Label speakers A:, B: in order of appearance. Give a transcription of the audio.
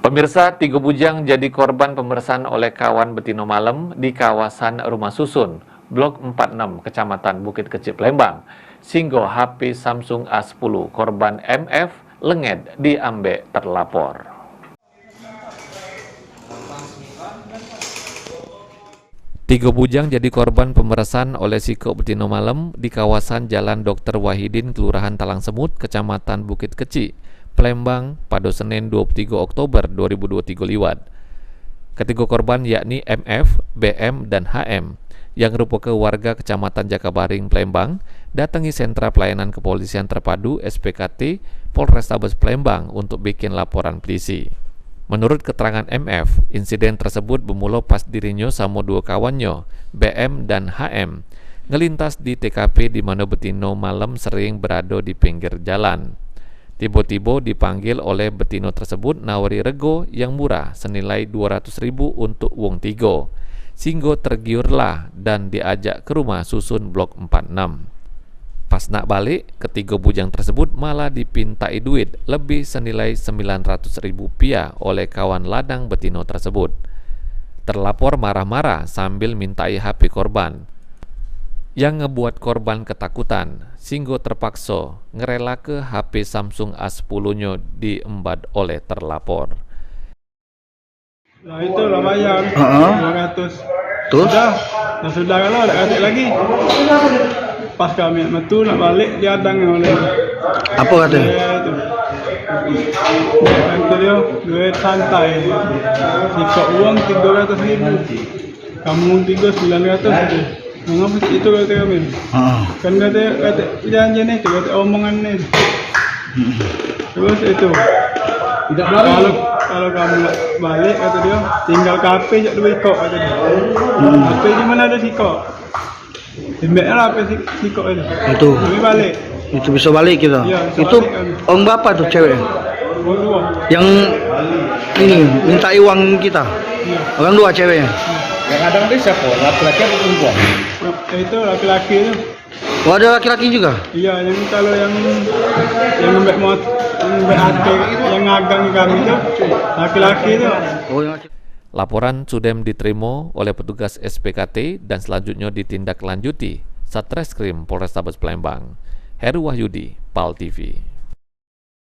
A: Pemirsa, 3 bujang jadi korban pemeriksaan oleh kawan betina malam di kawasan Rumah Susun, Blok 46, Kecamatan Bukit Kecil, Palembang. Singgo HP Samsung A10, korban MF, lenged diambil terlapor. Tiga bujang jadi korban pemeriksaan oleh Siko betina malam di kawasan Jalan Dr. Wahidin, Kelurahan Talang Semut, Kecamatan Bukit Kecil, Palembang pada Senin 23 Oktober 2023 liwat. Ketiga korban yakni MF, BM, dan HM yang merupakan warga Kecamatan Jakabaring, Palembang datangi sentra pelayanan kepolisian terpadu SPKT Polrestabes Palembang untuk bikin laporan polisi. Menurut keterangan MF, insiden tersebut bermula pas dirinya sama dua kawannya, BM dan HM, ngelintas di TKP di mana betino malam sering berada di pinggir jalan. Tiba-tiba dipanggil oleh betino tersebut nawari rego yang murah senilai 200.000 untuk wong 3. Singgo tergiurlah dan diajak ke Rumah Susun Blok 46. Pas nak balik, ketiga bujang tersebut malah dipintai duit lebih senilai 900.000 rupiah oleh kawan ladang betino tersebut. Terlapor marah-marah sambil mintai HP korban. Yang ngebuat korban ketakutan, singgo terpaksa ngerela ke HP Samsung A10-nya diembat oleh terlapor.
B: Nah itu lah bayar 200.
C: Terus?
B: Sudah kalau ada kasih lagi. Pas kami metu nak balik dia adang oleh.
C: Apa katanya?
B: Itu dia duit santai. Sikok uang 300.000. Kamu 3.900. Mengapa itu kata kami? Kan kata janji nih, kata omongan nih. Terus itu. Tidak kalau kamu balik kata dia, tinggal KP jak duit kok kata dia. KP di mana ada sikok? Timbeknya lah apa sikok itu.
C: Itu.
B: Kami balik.
C: Itu bisa balik kita.
B: Iya,
C: Itu
B: balik,
C: orang berapa tuh cewek?
B: Orang dua.
C: Yang ini minta uang kita.
B: Iya.
C: Orang dua ceweknya.
D: Yang kadang itu siapa? Laki-laki atau perempuan?
B: Itu laki-laki itu.
C: Oh, ada laki-laki juga?
B: Iya, yang kalau yang ngebek mot, yang ngebek hati, yang ngagang kami itu laki-laki itu.
C: Oh, yang laki.
A: Laporan sudah diterima oleh petugas SPKT dan selanjutnya ditindaklanjuti Satreskrim Polrestabes Palembang. Heru Wahyudi, PAL TV.